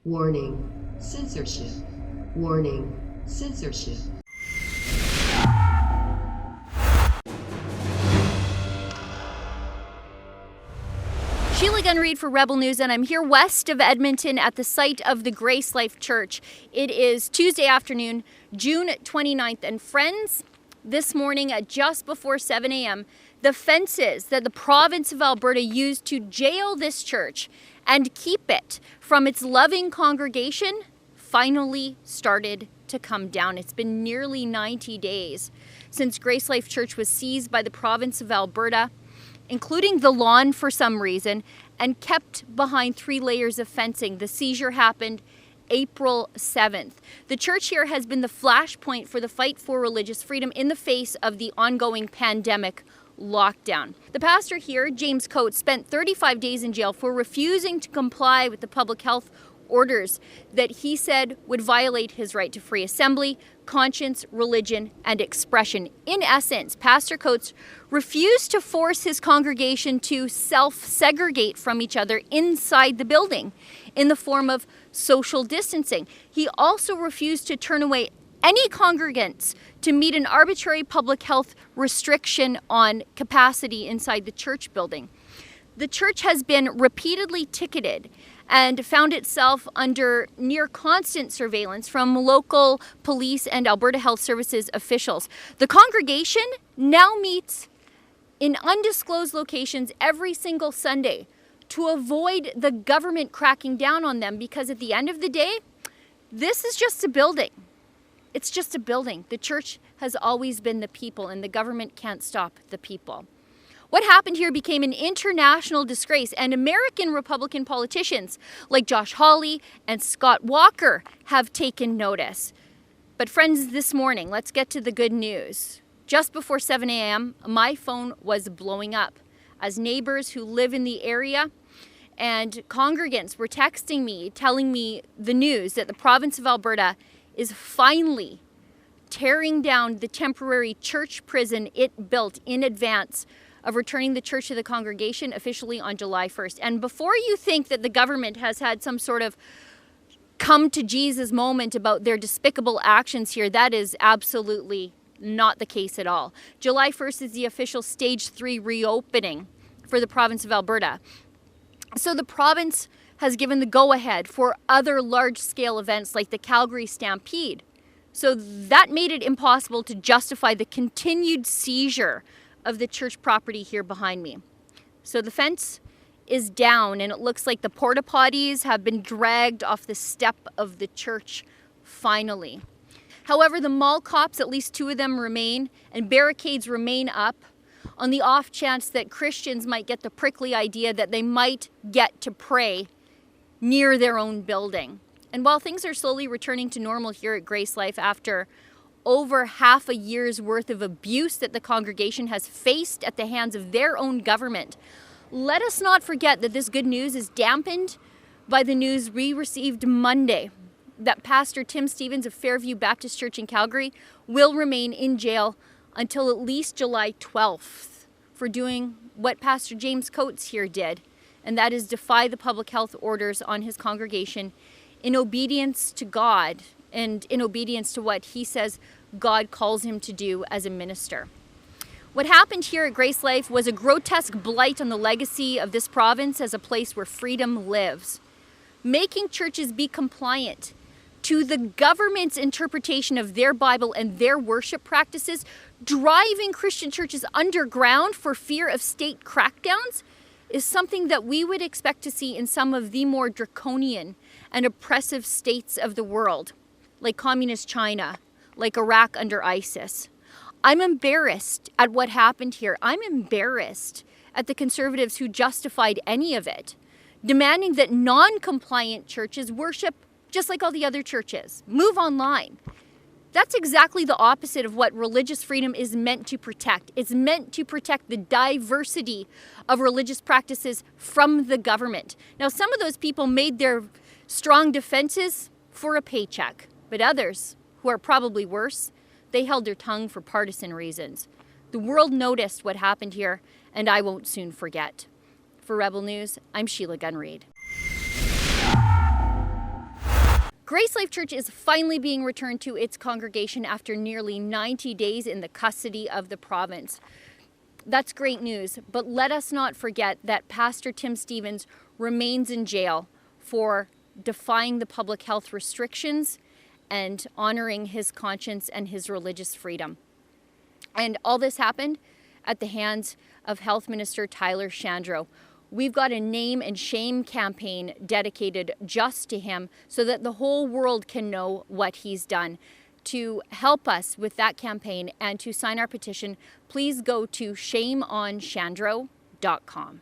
Warning, censorship. Warning, censorship. Sheila, Gunn, Reid for Rebel News, and I'm here west of Edmonton at the site of the GraceLife Church. It is Tuesday afternoon, June 29th, and friends, this morning at just before 7 a.m., the fences that the province of Alberta used to jail this church and keep it from its loving congregation finally started to come down. It's been nearly 90 days since GraceLife Church was seized by the province of Alberta, including the lawn for some reason, and kept behind 3 layers of fencing. The seizure happened April 7th. The church here has been the flashpoint for the fight for religious freedom in the face of the ongoing pandemic lockdown. The pastor here, James Coates, spent 35 days in jail for refusing to comply with the public health orders that he said would violate his right to free assembly, conscience, religion, and expression. In essence, Pastor Coates refused to force his congregation to self-segregate from each other inside the building in the form of social distancing. He also refused to turn away any congregants to meet an arbitrary public health restriction on capacity inside the church building. The church has been repeatedly ticketed and found itself under near constant surveillance from local police and Alberta Health Services officials. The congregation now meets in undisclosed locations every single Sunday to avoid the government cracking down on them, because at the end of the day, this is just a building. It's just a building. The church has always been the people, and the government can't stop the people. What happened here became an international disgrace, and American Republican politicians like Josh Hawley and Scott Walker have taken notice. But friends, this morning, let's get to the good news. Just before 7 a.m., my phone was blowing up as neighbors who live in the area and congregants were texting me, telling me the news that the province of Alberta is finally tearing down the temporary church prison it built in advance of returning the church to the congregation officially on July 1st. And before you think that the government has had some sort of come to Jesus moment about their despicable actions here, that is absolutely not the case at all. July 1st is the official stage 3 reopening for the province of Alberta. So the province has given the go-ahead for other large-scale events like the Calgary Stampede. So that made it impossible to justify the continued seizure of the church property here behind me. So the fence is down, and it looks like the porta potties have been dragged off the step of the church finally. However, the mall cops, at least 2 of them remain, and barricades remain up on the off chance that Christians might get the prickly idea that they might get to pray near their own building. And while things are slowly returning to normal here at GraceLife after over half a year's worth of abuse that the congregation has faced at the hands of their own government, let us not forget that this good news is dampened by the news we received Monday that Pastor Tim Stevens of Fairview Baptist Church in Calgary will remain in jail until at least July 12th for doing what Pastor James Coates here did, and that is defy the public health orders on his congregation in obedience to God and in obedience to what he says God calls him to do as a minister. What happened here at GraceLife was a grotesque blight on the legacy of this province as a place where freedom lives. Making churches be compliant to the government's interpretation of their Bible and their worship practices, driving Christian churches underground for fear of state crackdowns, is something that we would expect to see in some of the more draconian and oppressive states of the world, like communist China, like Iraq under ISIS. I'm embarrassed at what happened here. I'm embarrassed at the conservatives who justified any of it, demanding that non-compliant churches worship just like all the other churches, move online. That's exactly the opposite of what religious freedom is meant to protect. It's meant to protect the diversity of religious practices from the government. Now, some of those people made their strong defenses for a paycheck, but others, who are probably worse, they held their tongue for partisan reasons. The world noticed what happened here, and I won't soon forget. For Rebel News, I'm Sheila Gunn, Reid. GraceLife Church is finally being returned to its congregation after nearly 90 days in the custody of the province. That's great news, but let us not forget that Pastor Tim Stevens remains in jail for defying the public health restrictions and honoring his conscience and his religious freedom. And all this happened at the hands of Health Minister Tyler Shandro. We've got a name and shame campaign dedicated just to him so that the whole world can know what he's done. To help us with that campaign and to sign our petition, please go to shameonshandro.com.